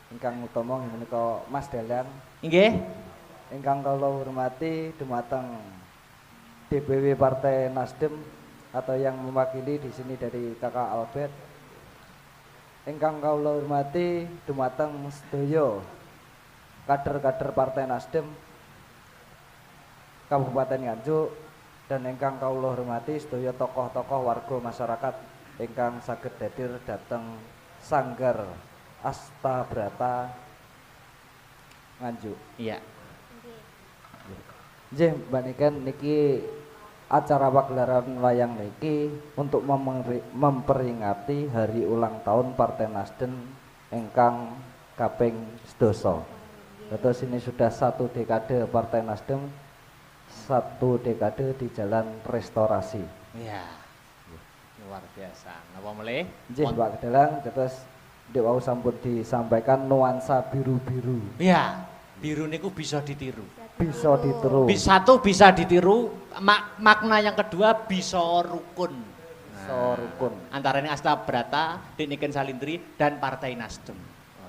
ingkang utama menika Mas Dalang. Nggih. Ingkang kula hormati dumateng DPW Partai Nasdem atau yang mewakili di sini dari Kakak Albert. Ingkang kula hormati dumateng sedaya kader-kader Partai Nasdem Kabupaten Nganjuk dan ingkang kula hormati sedaya tokoh-tokoh warga masyarakat ingkang saged hadir dhateng Sanggar Astabrata Nganjuk. Iya. Nggih, Mbak Niken niki acara pagelaran wayang niki untuk memperingati hari ulang tahun Partai Nasdem ingkang kaping 12. Terus ini sudah 1 dekade Partai Nasdem, 1 dekade di jalan restorasi. Iya. Luar biasa. Napa melih? Nggih, Mbak Dalang, terus ndek wau sampun disampaikan nuansa biru-biru. Iya. Biru niku bisa ditiru. Bisa ditiru. Satu bisa ditiru, makna yang kedua bisa rukun. Bisa rukun. Antara ini Astabrata, Niken Salindri dan Partai Nasdem.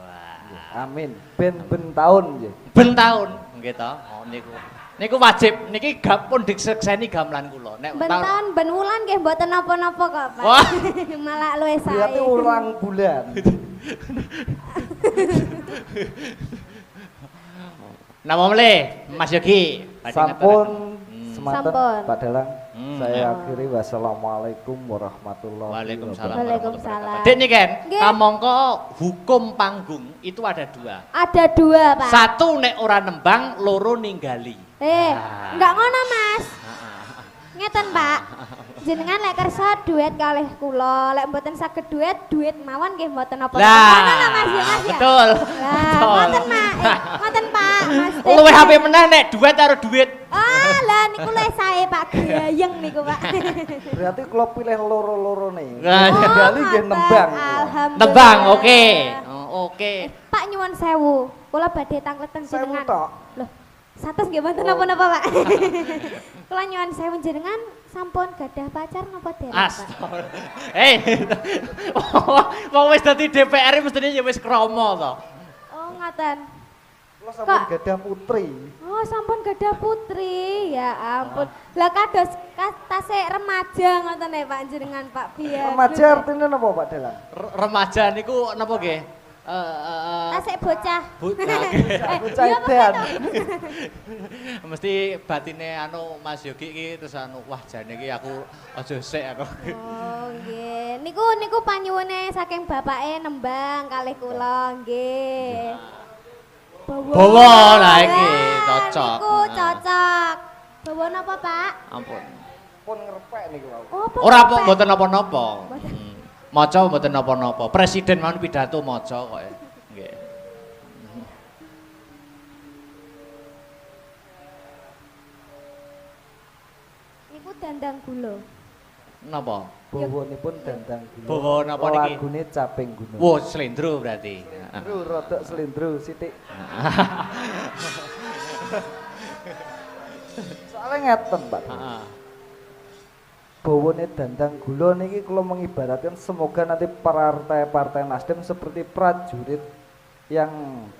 Wah. Amin. Ben tahun nggih. Ben tahun nggih to. Oh niku. Niku wajib niki pun disekseni gamelan kula. Nek Ben tahun ben wulan nggih mboten napa-napa kok, Pak. Wah. Malah luwih sae. Berarti ulang bulan. Nama melih Mas Yogi. Sampun semanten Sampun. Pak Dalang. Saya Oh. akhiri wassalamualaikum warahmatullahi Waalaikumsalam. wabarakatuh. Waalaikumsalam. Dek Niken, Nggih. kamangka hukum panggung itu ada 2. Ada 2, Pak. Satu nek ora nembang, loro ninggali. Enggak ngono, Mas. Ngeten, Pak. Jenengan lek kersa duet kalih kula, lek mboten saged duet mawon nggih mboten napa-napa. Ngono lho, Mas ya, Mas ya. Betul. Lah, Betul. ngoten, Mak. Ngoten, Pak. Mas. Luwih HP meneh nek duet karo duit. Ah, lah niku luwih sae, Pak. Gayeng niku, Pak. Berarti kalau pilih loro-loro nih. Nah, Kembali nggih ngoten. nembang. Alhamdulillah. Tebang, oke. Oh, oke. Pak nyuwun sewu. Kula badhe tangkleten Sewu jenengan. tok. Loh, satus nggih mboten napa-napa, Pak. Kula nyuwun sewu jenengan sampun gadah pacar napa dereng, Pak? Astagfirullah. Wong wis dadi DPR mestine ya wis krama to. Oh, ngoten. Kalau sampun Kak. gadah putri. Oh, sampun gadah putri. Ya ampun. Lah kados tasik remaja ngoten ya, Pak jenengan, Pak Biar. Remaja artinya apa Pak Dalang? Remaja niku napa nggih? Tasik bocah. Bocah iya, edan. Mesti batine anu Mas Yogi iki terus anu wah jane iki aku aja sik aku. Oh, nggih. Niku panyuwune saking bapake nembang kalih kula, nggih. Bawa lah iki cocok. Niku cocok. Bawa napa, Pak? Ampun. Pun ngerepek nih wau. Oh, Ora pepek. mboten napa-napa. Mboten. Maca mboten napa-napa. Presiden mawon pidato maca kok. Nggih. Niku dandang gula. Napa? Bawanipun dandang gula. Bawa napa niki? Lagune caping gunung. Wo slendro berarti. Lho rodok slendro sithik. Soalnya ngeten, Pak. Heeh. Bawane dandang gula niki kula mengibaratkan semoga nanti partai-partai Nasdem seperti prajurit yang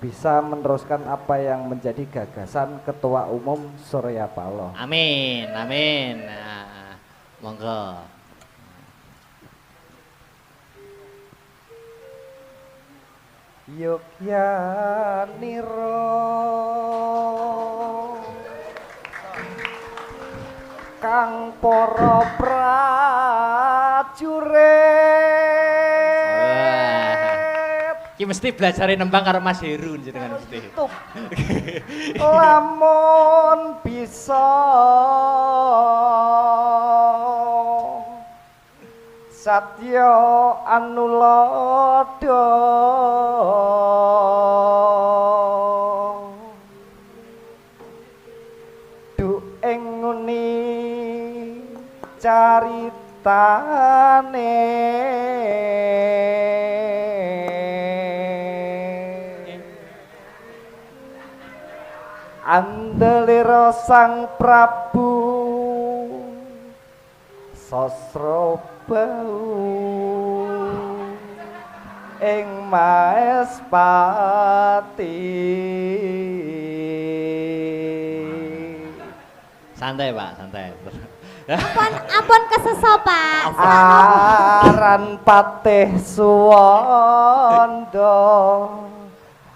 bisa meneruskan apa yang menjadi gagasan Ketua Umum Surya Paloh. Amin, amin. Nah, monggo. Yogyaniro kang para prajurit Ki mesti belajar nembang karo Mas Heru jenengan mesti. tup lamun bisa satya anulada du ing nguni caritane andelira sang Prabu Sasrabau ing Maespati. Santai Pak, santai. Ampun keseso Pak. Aran Patih Suwanda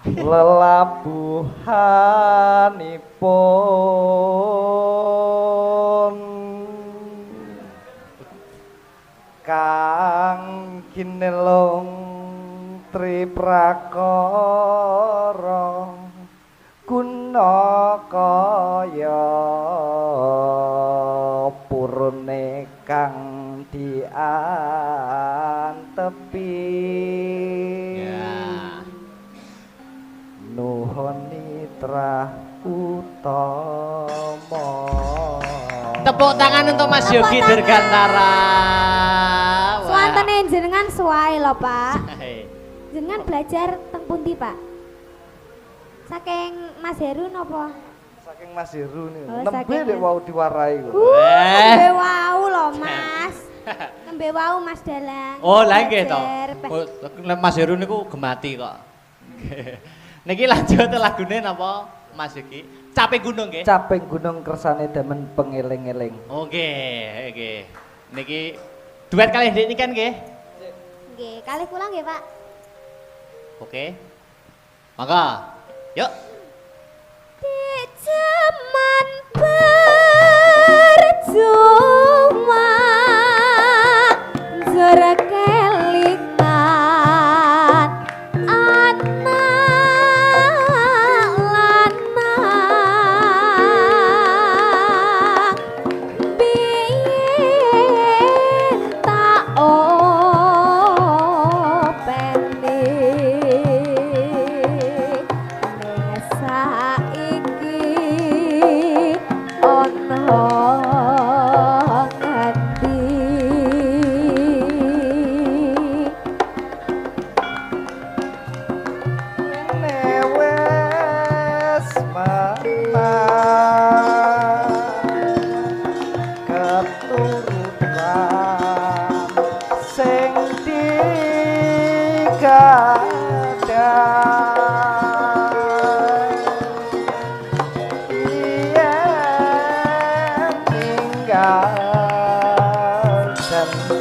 lelabuhanipun Kang Kinelung Triprakara Gunakaya purune kang diantepi Ya. Nuhun Nitra Utama. Tepuk tangan untuk Mas Tepuk Yogi tangan. Dirgantara. Suwantene jenengan suwae lho Pak. Jenengan belajar teng pundi Pak? Saking Mas Heru napa? Saking Mas Heru nih. Oh, Nembe saking nek wau diwarai kok. Nembe wau lho Mas. Nembe wau Mas Dalang. Oh, lah nggih to. Belajar. Mas Heru niku gemati kok. Niki lanjut lagune napa Mas Yogi? Capek gunung nggih. Caping gunung kersane demen pengeling-eling. Oke, oke. Niki duet kali Dik nikan nggih. Nggih, kalih kula nggih Pak. Oke. Maka, yuk. Di zaman percuma zara kelingan anak lanang biyen tak openi saiki ono ngendi Newes mana keturunan sing digadai yen tinggal janji saiki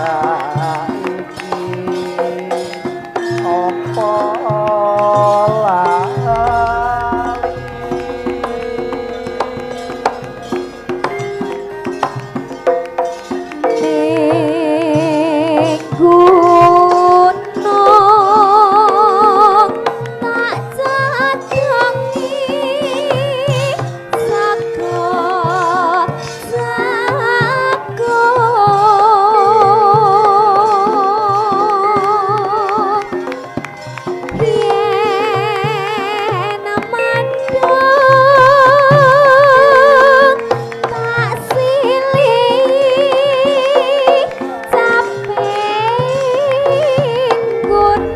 apa ning gunung tak cadangi saka yen mandang tak silih caping gunung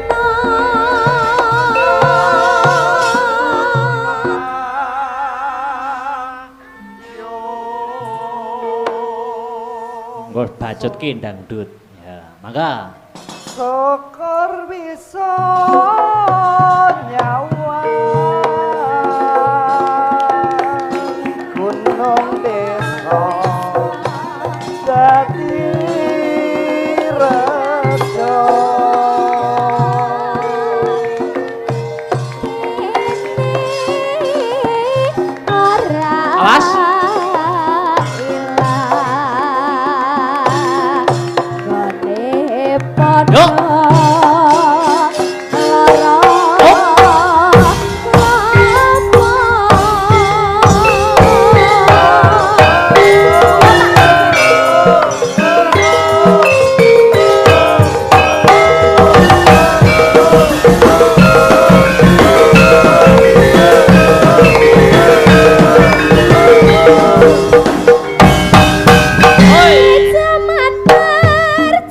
Nggo bacut ki dangdut. Ya, mangga. syukur bisa nyawa gunung desa dadi rejo Awas. Yuk. Zaman perjuangan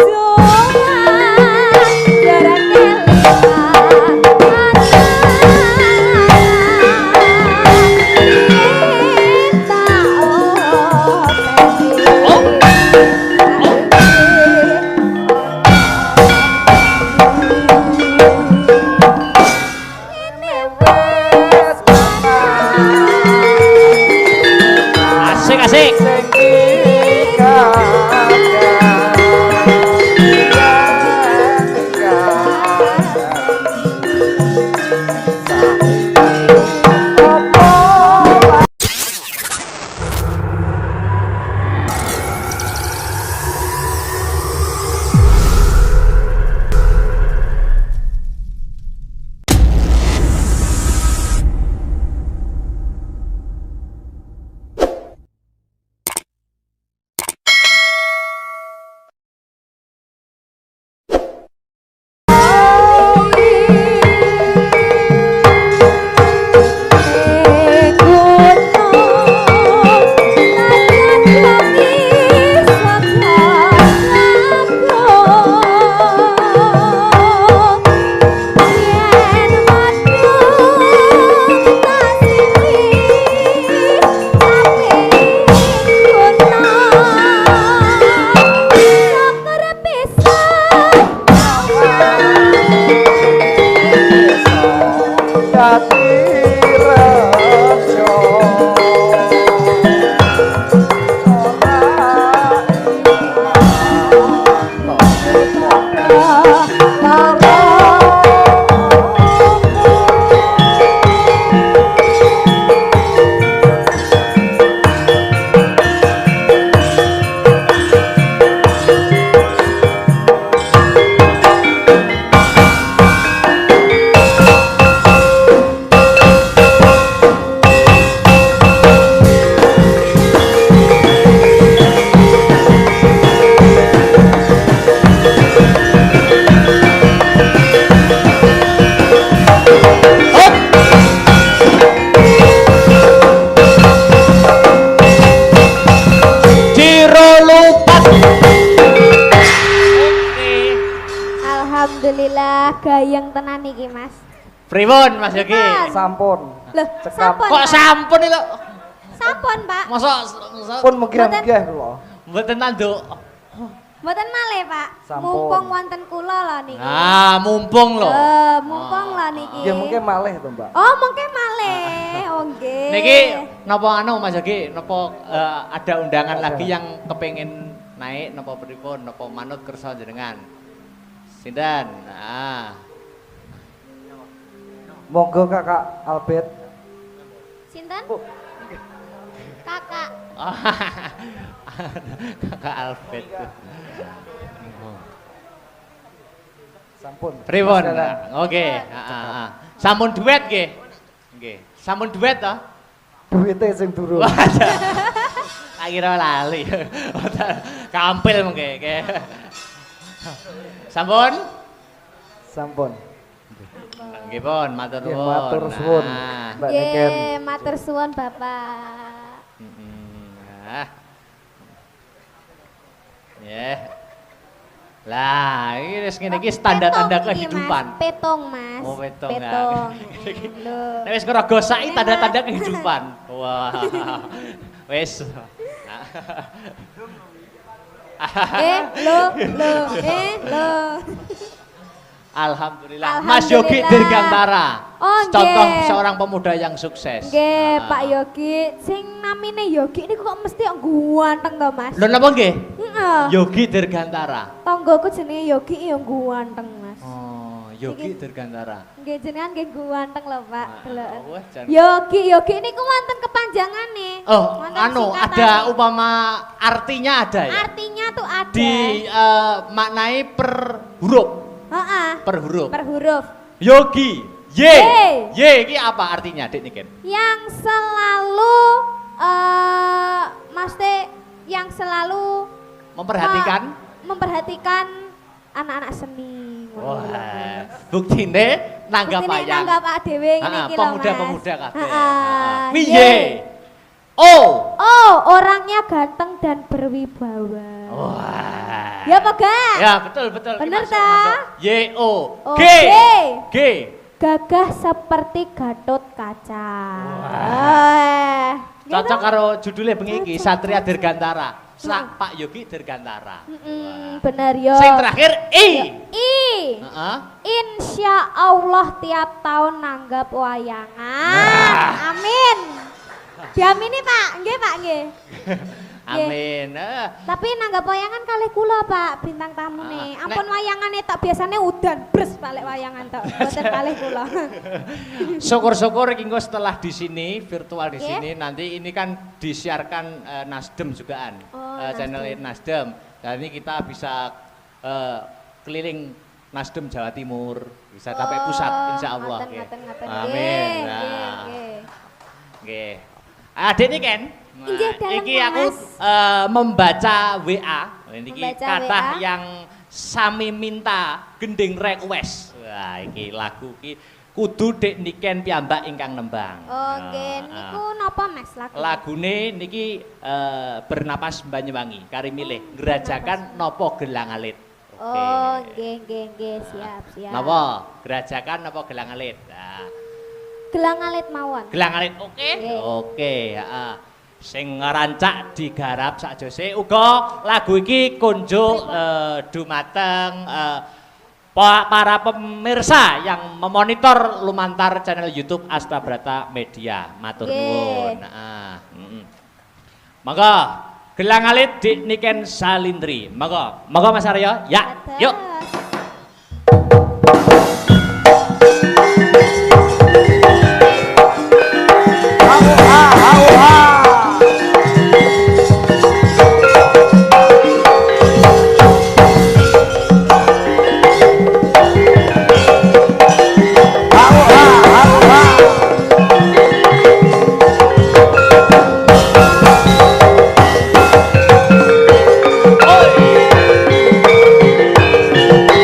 Alhamdulillah gayeng tenan iki Mas. Pripun Mas Yogi? Sampun. Loh, Cekap. sampun. Kok Pak? sampun iki lho? Sampun, Pak. Masa Pun megah-megah kula. mboten tanduk. Mboten malih, Pak. Sampun. Mumpung wonten kula lho niki. Ah, mumpung lho. Mumpung lho niki. Ya mungkin malih to, Mbak. Oh, mungkin malih. Oh, nggih. Niki napa anu Mas Yogi, napa ada undangan Ada. lagi yang kepengin naik napa pripun, napa manut kersa jenengan? Sinten? Ah. Monggo Kakak Albert. Sinten? Oh. Kakak. Kakak Alfred. Sampun. Pripun? Mas Dalan. Oke, heeh. Sampun duet nggih. Nggih. Sampun duet to? Duwite sing durung. Tak kira lali. Kampil mengke. Sampun? Sampun. Nggih pun, matur Nggih, nuwun. matur suwun. Nah. Mbak Niken. Nggih, matur suwun Bapak. Nah. Ya. Lah, ini wis ngene iki tanda-tanda Petung iki, kehidupan. Mas. Petung, Mas. Oh, petung, Petung. ya. Lho. Nek wis ngerogosaki tanda-tanda kehidupan. Wah. Wis. Lho. Alhamdulillah. Mas Yogi Alhamdulillah. Dirgantara. Oh, Contoh nggih. seorang pemuda yang sukses. Nggih, Ah. Pak Yogi. Sing namine Yogi niku kok mesti ganteng to, Mas? Lho napa nggih? Heeh. Yogi Dirgantara. Tanggoku jenenge Yogi ya ganteng, Mas. Oh, Yogi Iki- Dirgantara. Nggih jenengan nggih ganteng lho, Pak. Deloken. Wah, jan- Yogi niku wonten kepanjangane. Oh, Wonten anu singkatane. ada upama artinya ada ya? Artinya tuh ada. Di maknai per huruf, Heeh. per huruf. Per huruf. Yogi, Y. Y. Y iki apa artinya, Dik Niken? Yang selalu Maste yang selalu Memperhatikan. memperhatikan anak-anak seni. Wah, buktine nanggap Buktine wayang. nanggap dhewe ngene Ah, iki lho, pemuda-pemuda Mas. kabeh. Heeh. Piye? Y. Oh. Oh, orangnya ganteng dan berwibawa. Wah. Ya apa gak? Ya, betul betul. Ki Bener masuk, ta? masuk. Y O G. G. Gagah seperti Gatot Kaca. Wah. Gitu. Cocok karo judulnya bengi iki, Cocok, Satria cocok. Dirgantara. Pak Yogi Dirgantara. Wah. Bener yo. Sing terakhir I. I. Heeh. Insya Allah tiap tahun nanggap wayangan. Nah. Amin. Diamini Pak, nggih Pak nggih. Amin. Tapi nanggap wayangan kalih kula Pak, bintang tamu nih. Ah, Ampun wayangane tak biasanya udan bres balik wayangan tok. Boten kalih kula. Syukur-syukur iki engko setelah di sini, virtual di Oke. sini, nanti ini kan disiarkan Nasdem jugaan. Oh, Channel Nasdem. Dan ini kita bisa keliling Nasdem Jawa Timur, bisa sampai pusat insya Allah. Ngaten, ngaten, ngaten. Amin. Nggih, Nah. nggih, nggih. Oke. Adik ini kan, Inggih, dalem, iki aku Mas. membaca WA, ini Membaca kata WA. yang sami minta gending request. Wah, iki lagu iki kudu Dek Niken piyambak ingkang nembang. Oh, nggih. Niku napa Mas lagu? Lagune niki bernapas Banyuwangi, kari milih gerajakan nopo gelang alit. Oke. Oh, nggih, siap. Napa? Gerajakan nopo gelang alit? Nah. Gelang alit mawon. Gelang alit oke? Nggih. Oke, heeh. Sing ngerancak digarap sakjose uga lagu iki kunjuk dumateng para pemirsa yang memonitor lumantar channel YouTube Astabrata Media. Matur Nggih. nuwun. Heeh. Monggo gelang alit Dik Niken Salindri. Monggo Mas Aryo. Ya, yuk. Oi.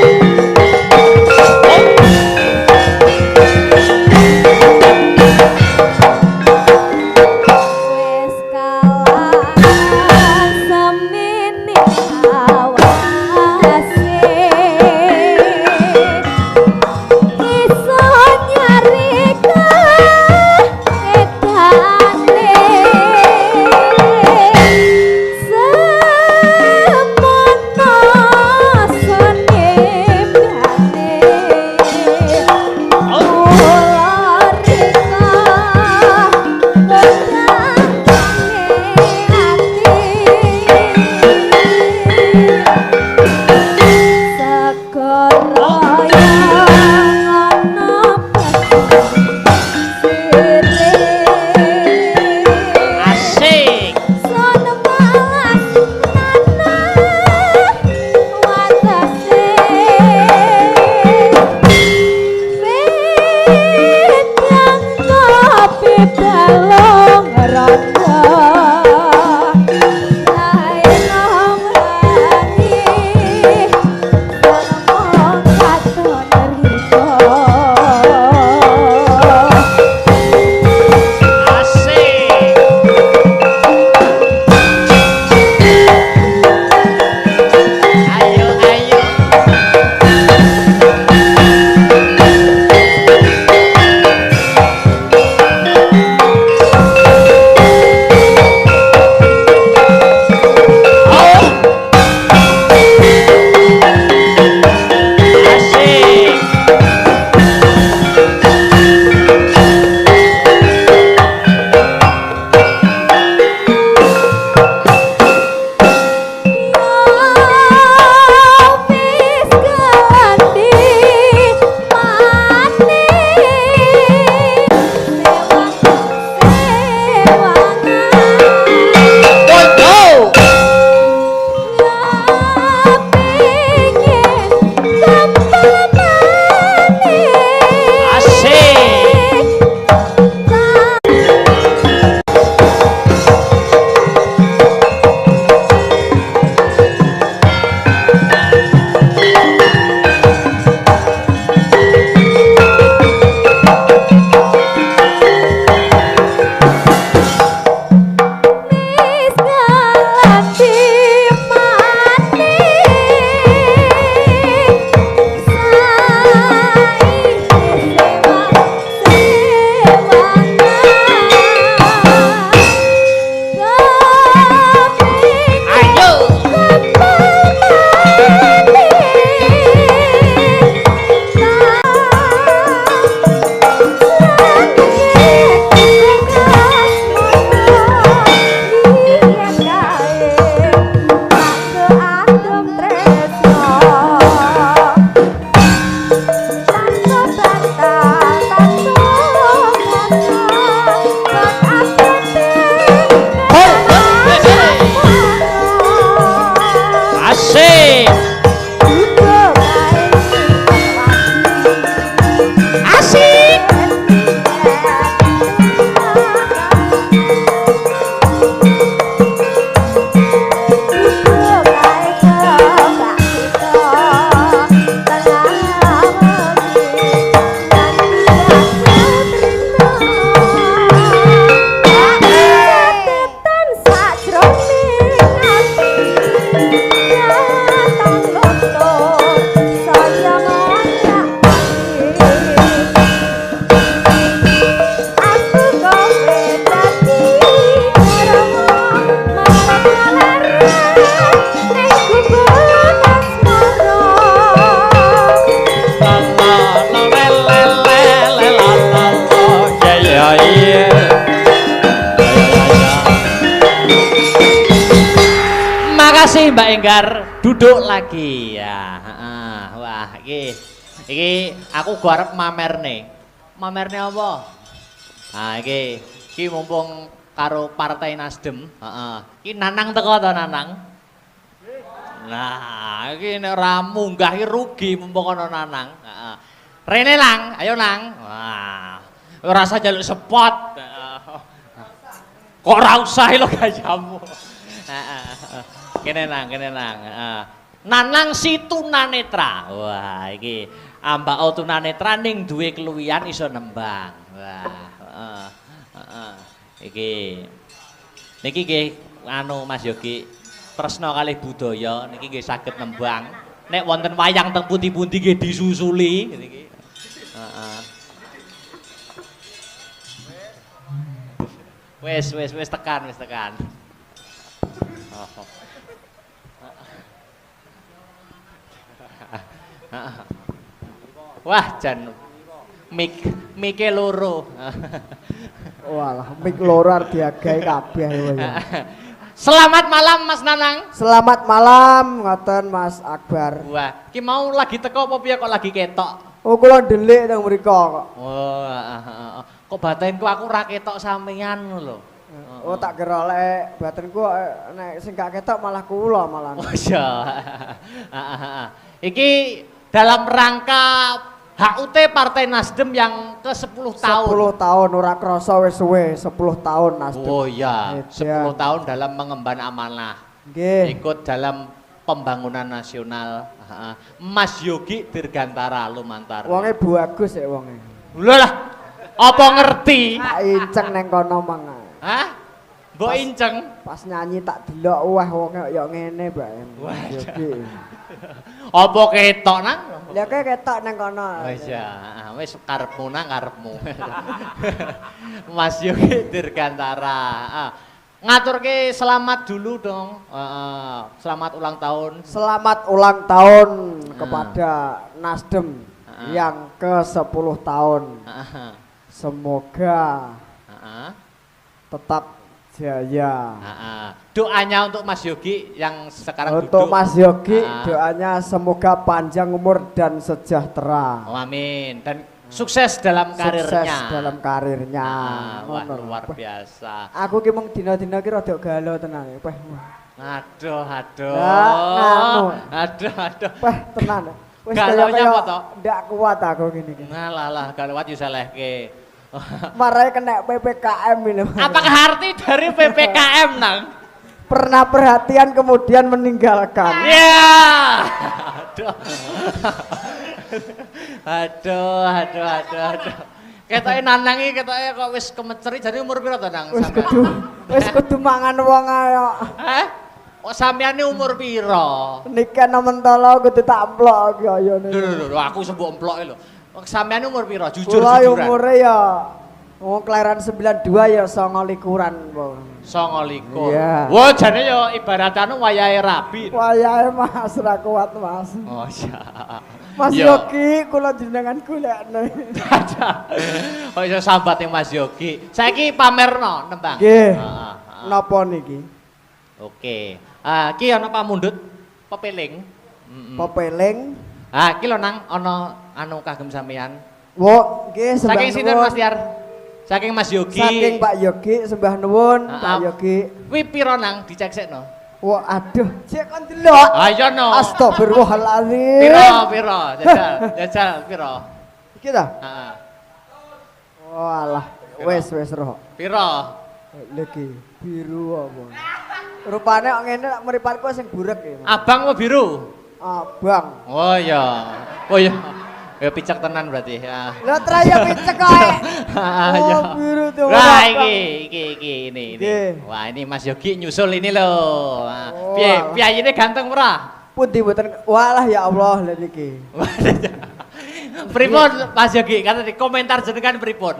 kasih Mbak Enggar, duduk lagi ya. Wah, iki aku gua arep mamerne. Mamerne apa? Nah, iki mumpung karo Partai Nasdem, heeh. Iki Nanang teko to Nanang? Nah, iki nek ora munggah iki rugi mumpung ana Nanang, heeh. Rene Lang, ayo Nang. Wah. Ora usah njaluk spot. Kok ora usah lho gayamu. Heeh. Kene Nang, Nanang si tunanetra. Wah, iki ambak tunanetra ning duwe keluwihan iso nembang. Wah, Iki niki nggih anu Mas Yogi tresna kalih budaya niki nggih saged nembang. Nek wonten wayang teng pundi-pundi nggih disusuli niki. Heeh. Wis tekan. Oh. Wah, jan mike loro. Walah, mik loro arep diagahi kabeh ya. Selamat malam Mas Nanang. Selamat malam ngoten Mas Akbar. Wah, ki mau lagi teko apa piye kok lagi ketok? Oh, kula ndelik nang mriko kok. Oh, kok batinku aku ra ketok sampean lho. Oh, tak kira lek batenku nek sing gak ketok malah kula malah. Oh iya. Iki dalam rangka HUT Partai Nasdem yang ke-10 tahun. 10 tahun ora krasa wis suwe 10 tahun Nasdem. Oh iya, 10 tahun dalam mengemban amanah. Nggih. Ikut dalam pembangunan nasional. Mas Yogi Dirgantara Lumantar. Wonge bagus ya wonge. Lho lah. Apa ngerti? Tak inceng neng kono mang. Hah? Mbok inceng. Pas nyanyi tak delok wah wonge ya ngene, Mbak. Wah. Yogi. Apa ketok nang? Lah kaya ketok neng kono. Wis ya, wis karepmu nang karepmu. Mas Yogi Dirgantara. Ngaturke selamat dulu dong. Selamat ulang tahun. Selamat ulang tahun kepada Nasdem yang ke-10 tahun. Semoga tetap jaya. Doanya untuk Mas Yogi yang sekarang untuk duduk. Mas Yogi doanya semoga panjang umur dan sejahtera. Oh, amin. Dan sukses dalam karirnya. Sukses dalam karirnya. Wah, luar biasa. Aku ki mung dina-dina ki rada galau tenan. Peh. Aduh. Peh tenan. Wis galaunya apa toh? Ndak kuat aku gini. Ngalah, galauat yo selehke. Marai kena PPKM ini. Apakah arti dari PPKM nang? Pernah perhatian kemudian meninggalkan. Ya. Aduh. Ketoke Nanang iki ketoke kok wis kemeceri jadi umur piro to Nang? Wis kudu mangan wong ayo. Hah? Kok sampeyan umur piro? Nikah Mentolo kudu tak emplok iki ayo. Lho, aku sembok emploke lho. Sampeyan umur piro? Jujur jujuran. jujuran. Umure ya wong kelahiran 92 ya 29-an, Bang. 29. Iya. Wah, jane ya ibaratane wayahe rabi. Wayahe Mas ra kuat, Mas. Oh, iya. Mas Yogi kula jenengan golekne. Oh, iso sambat yang Mas Yogi. Saiki pamerno nembang. Nggih. Napa niki? Oke. Ki ana pamundhut pepeling. Pepeling. Ki lho Nang ana anu kagem sampean. Wo, nggih sembah Saking sinten Mas Tiar? Saking Mas Yogi. Saking Pak Yogi sembah nuwun Pak Yogi. Kuwi pira Nang diceksekno? Wah, aduh, cek kon delok. Ayo no. Astagfirullahaladzim. Piro, jajal piro. Iki ta? Heeh. Walah, wis roh. Piro? Lagi biru apa? Rupane kok ngene mripatku sing burek ya. Abang apa biru? Abang. Oh iya. Ya picek tenan berarti ya. Lah traya picek kowe. Oh, biru tuh. Wah, iki ini. Wah, ini Mas Yogi nyusul ini loh. Piye ini ganteng ora? Pundi mboten. Walah ya Allah lha niki. Pripun Mas Yogi? Kata di komentar jenengan pripun?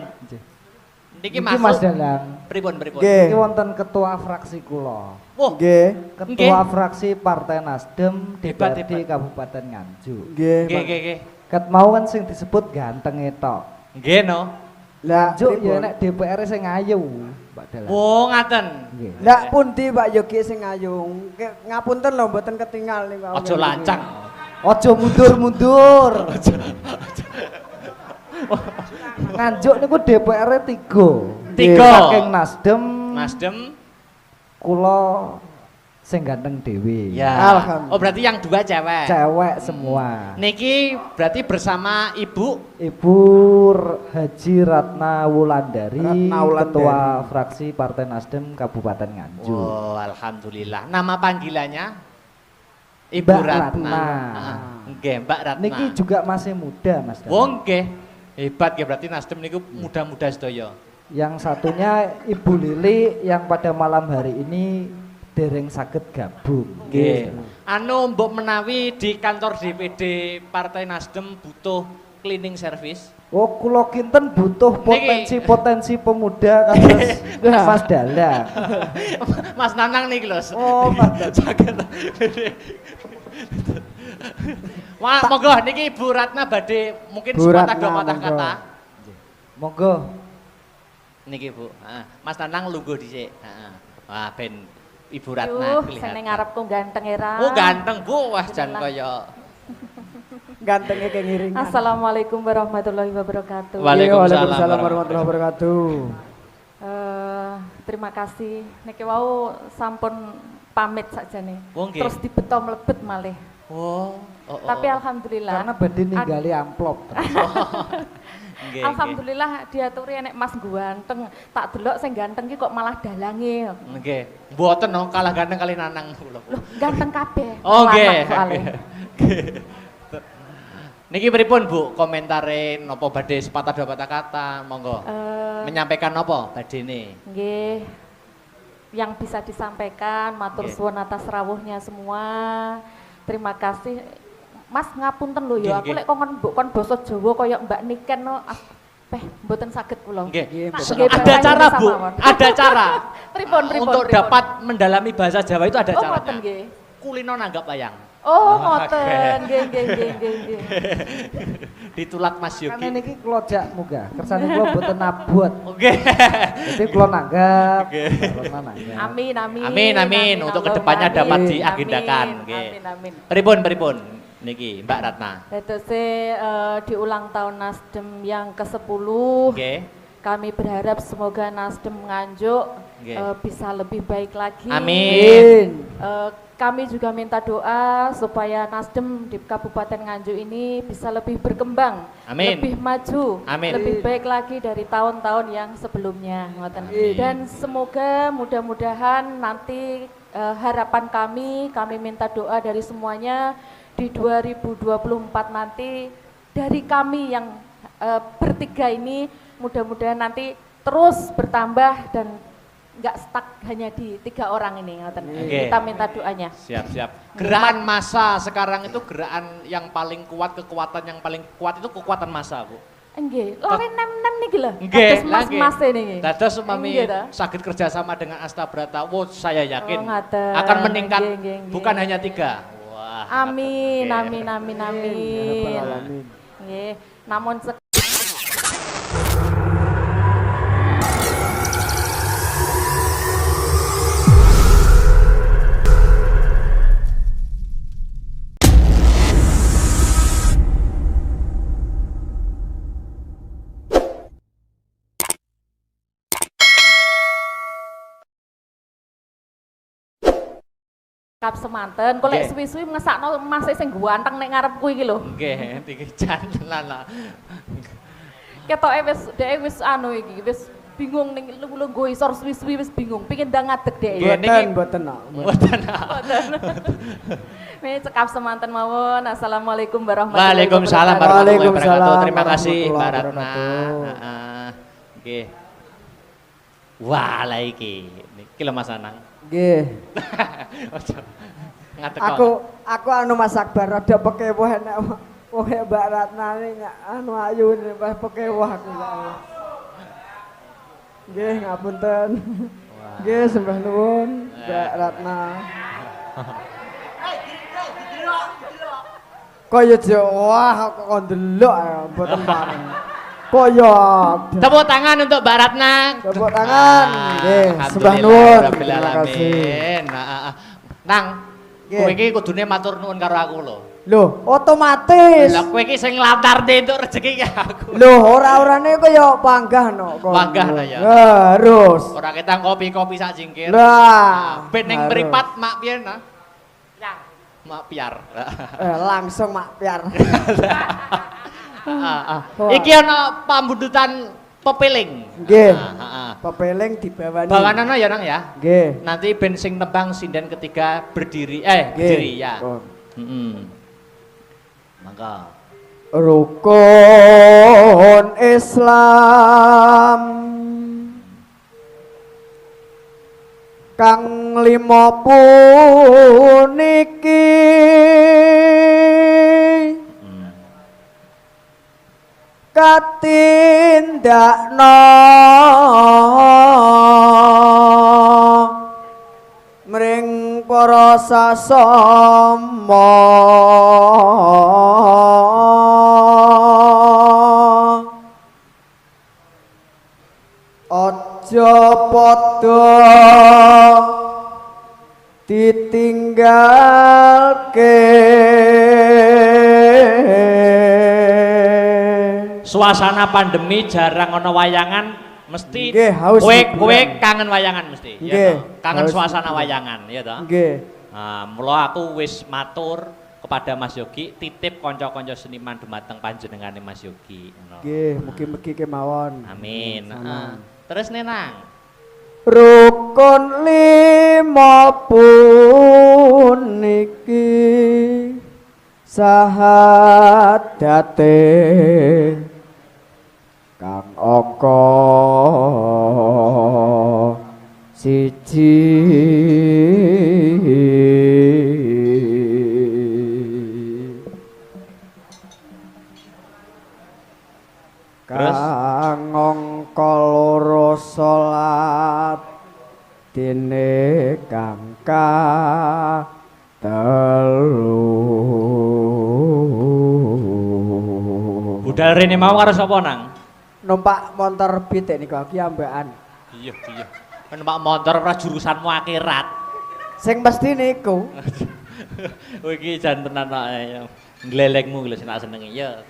Niki Mas Dalang. Pripun? Iki wonten ketua fraksi kula. Wah, nggih. Ketua fraksi Partai Nasdem Debat. di Kabupaten Nganjuk. Nggih. Nggih. Ket mau kan sing disebut ganteng tok. Nggih no. Lah Juk ya pripun? nek DPR sing ayu, Mbak Dahlan. Oh, ngaten. Nggih. Lah pundi Pak Yogi sing ayu? Ngapunten lho mboten ketinggal niku. Aja lancang. Aja mundur-mundur. Nganjuk niku DPR-e 3. Tiga. Saking Nasdem, Nasdem. kula sing ganteng dhewe. Ya. Alhamdulillah. Oh, berarti yang 2 cewek. Cewek semua. Niki berarti bersama Ibu Ibu Haji Ratna Wulandari, Ratna Wulandari. Ketua Fraksi Partai Nasdem Kabupaten Nganjuk. Oh, alhamdulillah. Nama panggilannya Ibu Mbak Ratna. Ratna. Heeh. Nggih, Mbak Ratna. Niki juga masih muda, Mas. Dahlan. Wong nggih. Hebat ya berarti Nasdem niku muda-muda sedaya. Yang satunya Ibu Lili yang pada malam hari ini dereng saged gabung. Nggih. Anu mbok menawi di kantor DPD Partai Nasdem butuh cleaning service. Oh, kula kinten butuh Niki. potensi-potensi pemuda kados Mas Dahlan. Mas Nanang niki lho. Oh, Mas Saged. Wah, monggo niki Ibu Ratna badhe mungkin Bu sepatah Ratna, dua patah monggo. kata. Monggo. Niki Bu. Heeh. Mas Nanang lungguh dhisik. Heeh. Wah, ben Ibu Ratna Yuh, kelihatan. seneng ngarepku ganteng era. Oh, ganteng Bu. Wah, jan kaya Gantengnya kayak ngiringan. Assalamualaikum warahmatullahi wabarakatuh. Waalaikumsalam warahmatullahi wabarakatuh. Terima kasih. Niki wau sampun pamit sakjane. Oh, nggih. Terus dibeto mlebet malih. Oh, oh, oh. Tapi alhamdulillah. Karena badhe ninggali amplop. Nggih, Alhamdulillah diaturi enek Mas ganteng. Tak delok sing ganteng ki kok malah dalange. nggih. Mboten no, kalah ganteng kali Nanang kula. Loh, ganteng kabeh. Oh, nggih. Lanang soalnya. Niki pripun Bu komentare napa badhe sepatah dua patah kata, monggo. Menyampaikan napa badene? Nggih. Yang bisa disampaikan matur Nggih. suwun atas rawuhnya semua. Terima kasih. Mas ngapunten lho ya, Nggih, aku nggih. lek kon mbok kon basa Jawa kaya Mbak Niken no. Mboten saged kula. Nggih. Nak Ada nggih, cara sama Bu, mawon. ada cara. Pripun Untuk dapat mendalami bahasa Jawa itu ada Oh, caranya. ngoten nggih. Kulino nanggap wayang. Oh, ngoten. Nggih, nggih, nggih, nggih, nggih. Ditulak Mas Karena Yogi. niki kula jak munggah. Kersane kula mboten abot. Oke. Jadi kula nanggap. Kula nanggap. Amin, amin. Amin, amin. Untuk kedepannya Allahumma dapat amin. diagendakan. Amin, Nggih. amin, amin. Pripun niki Mbak Ratna. Dadose di ulang tahun Nasdem yang ke-10. Nggih. Kami berharap semoga Nasdem Nganjuk Nggih. bisa lebih baik lagi. Amin. Kami juga minta doa supaya Nasdem di Kabupaten Nganjuk ini bisa lebih berkembang, Amin. lebih maju, Amin. lebih baik lagi dari tahun-tahun yang sebelumnya. Ngoten. Amin. Dan semoga mudah-mudahan nanti harapan kami minta doa dari semuanya di 2024 nanti dari kami yang bertiga ini mudah-mudahan nanti terus bertambah dan nggak stuck hanya di 3 orang ini. Ngoten. Oke. Kita minta doanya. Siap. Gerakan massa sekarang itu gerakan yang paling kuat, kekuatan yang paling kuat itu kekuatan massa, Bu. Nggih, lari nem-nem niki lho. Nggih, Kados mas-mas niki. dados upami Nggih, ta? sakit kerjasama dengan Astabrata, wow, saya yakin Oh, ngaten. akan meningkat Nggih, nggih, nggih. bukan hanya 3. Wah. Amin, Oke. amin, amin, Ya amin. Rabbal alamin. Nggih, namun kap semanten, kok lek Nggih. suwi-suwi ngesakno mas sing ganteng nek ngarepku iki lho. Nggih, iki jalan lah. Ketoke wis anu iki, wis bingung ning lungguh isor suwi-suwi wis bingung, pengin ndang ngadeg dhek. Nggih. niki- Mboten no. Mboten. Ini cekap semanten mawon. Assalamualaikum warahmatullahi Waalaikumsalam wabarakatuh. warahmatullahi Waalaikumsalam wabarakatuh. Terima kasih Mbak warahmatullahi Ratna. wabarakatuh. Heeh. Nggih. Wah, lah iki. Niki lho Mas Anang. Nggih. Ojo. Ngadeg Aku anu Mas Akbar rada pekewah nek wong Mbak Ratna ini anu ayu nih pas pekewah aku ya. Nggih, ngapunten. Nggih, sembah nuwun Mbak Ratna. Kaya jo wah kok ndelok ya, mboten bareng. Kok ya. Tepuk tangan untuk Mbak Ratna. Tepuk tangan. Nggih, sembah Alhamdulillah, nuwun. Rabbil Terima kasih. alamin. Nang, Nggih. kowe iki kudune matur nuwun karo aku lho. Loh, otomatis. Lah kowe iki sing nglantarne entuk rezeki ki aku. Loh, ora-orane kaya panggah no. Panggah no ya. Harus. Ora ketang kopi-kopi sak jingkir. Lah, Ben ning harus. mripat mak piye nah? Mak piar. Langsung mak piar. Wah. Iki ana pambudutan pepeling. Nggih. Heeh. Pepeling dibawani. Bawanana ya nang ya. Nggih. Nanti ben sing nebang sinden ketiga berdiri Nggih. berdiri ya. Oh. Mangga. Rukun Islam kang lima puniki katindakna mring para sasama aja padha ditinggalke. Suasana pandemi jarang ana wayangan mesti Nggih, haus kowe hiburan. kangen wayangan mesti ya Nggih, toh? Kangen haus suasana hiburan. wayangan ya toh. Nggih. Nah, mula aku wis matur kepada Mas Yogi titip kanca-kanca seniman dumateng panjenengane Mas Yogi ngono. Nggih, mugi-mugi kemawon. Amin. Sama. Terus nenang. Rukun lima puniki sahadate kang angka siji Terus? kang angka loro salat dene kang telu. Budal rene mau karo sapa nang? Numpak motor pitik niku iki ambekan. Iya. Numpak motor ora jurusanmu akhirat. Sing mesti niku. Kowe iki jan tenan ae. Glelekmu lho sing tak senengi ya.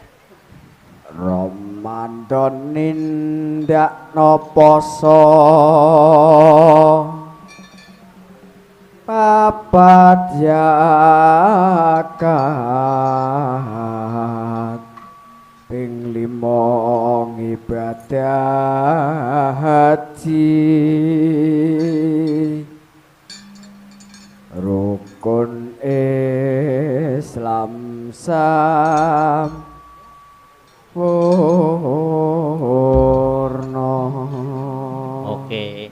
Ramadan nindakno poso papat zakat ping 5 ibadah haji rukun Islam sampurna. Oke.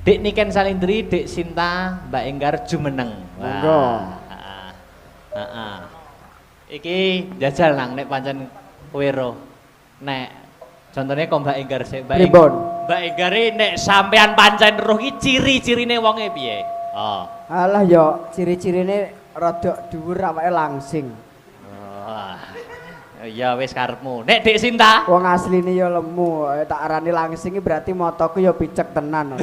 Dik Niken Salindri, Dik Sinta, Mbak Enggar jumeneng. Monggo. Heeh. Iki jajal nang nek pancen kowe ro. Nek contohnya kok Mbak Enggar sik Pripun? Mbak Enggar nek sampean pancen roh iki ciri-cirine wonge piye? Oh. Alah yo ciri-cirine rada dhuwur awake langsing. Wah. Ya wis karepmu. Nek Dik Sinta? Wong asline yo lemu, tak arani langsing iki berarti motoku yo picek tenan.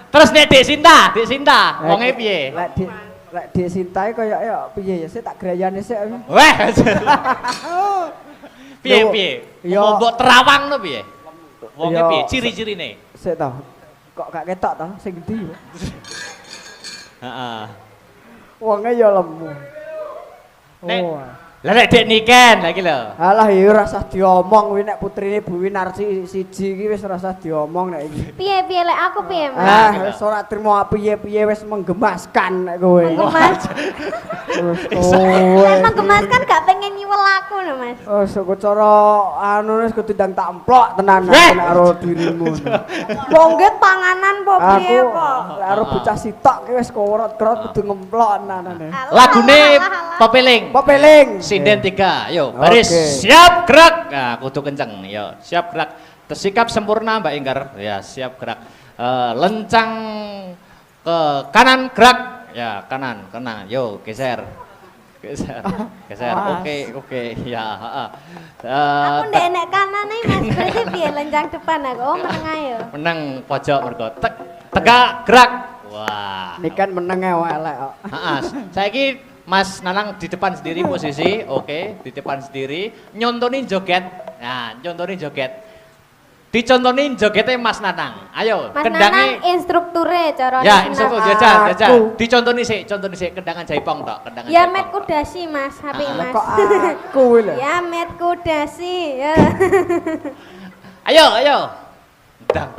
Terus nek Dik Sinta, wonge piye? Lek Dik Sintae kaya yo piye ya sik tak grayane sik. Weh. Piye Yo, piye? yo. Mbok terawang no piye? Wonge Yo, piye? Ciri-cirine? Sik to. Kok gak ketok to sing ndi? Heeh. Wonge yo lemu. Nek- Oh. Lah nek Dek Niken lagi lho. Alah ya ora usah diomong kuwi nek putrine Bu Winarsi siji iki wis ora usah diomong nek iki. Piye lek aku piye, Mas? Ah, wis ora trimo piye-piye wis menggemaskan nek kowe. Menggemas. Terus kowe. Lek menggemaskan gak pengen nyiwel aku lho, Mas. Oh, sok cara anu wis kudu ndang tak emplok tenan Weh! nek karo dirimu. Wong ge panganan po piye Aku kok. lek karo bocah sitok ki wis korot-korot kudu ngemplok tenan. Lagune Pepeling. Pepeling. Sinden 3. Yo, baris. Oke. Siap gerak. Nah, kudu kenceng. Yo, siap gerak. Tersikap sempurna Mbak Enggar. Ya, siap gerak. Lencang ke kanan gerak. Ya, kanan. Yo, geser. Geser. Geser. Oke. Ya, heeh. Aku ndek enek kanane Mas, berarti piye lenjang depan aku. Oh, meneng ayo. Menang pojok mergo tegak gerak. Wah. Ini kan menengnya elek kok. Heeh. Saiki Mas Nanang di depan sendiri posisi, oke, di depan sendiri, nyontonin joget. Nah, nyontonin joget. Dicontonin jogetnya Mas Nanang. Ayo, Mas kendangnya. Nanang instrukture cara Ya, instruktur jajal. Aku. Dicontonin sih kendangan jaipong tok, kendangan Ya jaipong met tok. kudasi Mas, HP Mas. Kok aku lho. Ya met kudasi. Ya. Ayo. Ndang.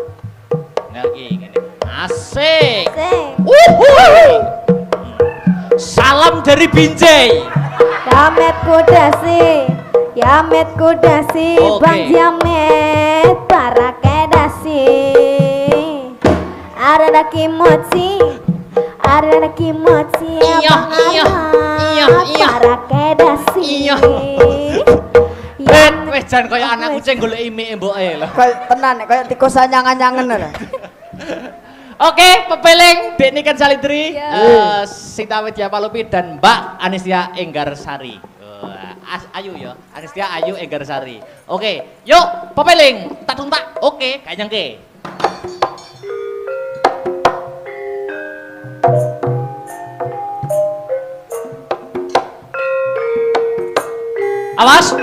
Nah, gini. Asik. Sing. Wuhui. Salam dari Binjai. Ya met kudasi. Ya met kudasi, Oke. Bang Jamet para kedasi. Ada kimochi. Iya. Para kedasi. Iya. Wes jan kaya anak kucing golek imike mboke lho. Kayak tenan nek kayak tikus anyangan-anyangen lho. Oke, pepeling Dek Niken Salidri, Ya. Sita Widya Palupi dan Mbak Anistia Enggarsari. Ayu ya, Anistia Ayu Enggarsari. Oke, yuk pepeling, tak tuntak. Oke, kayak nyengke. Awas.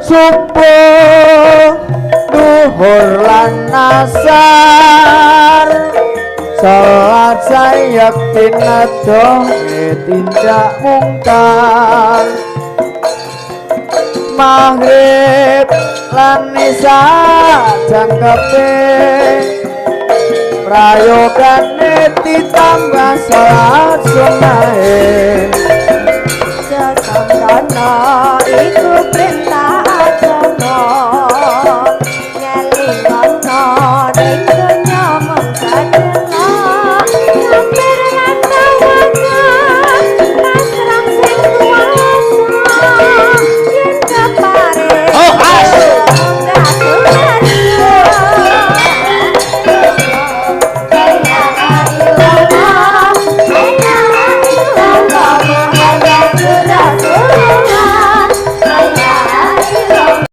Subuh duhur lan asar salat saya tinado tindak mungkar maghrib lan isya jangkepe prayogane ditambah salat sunahe jagana iku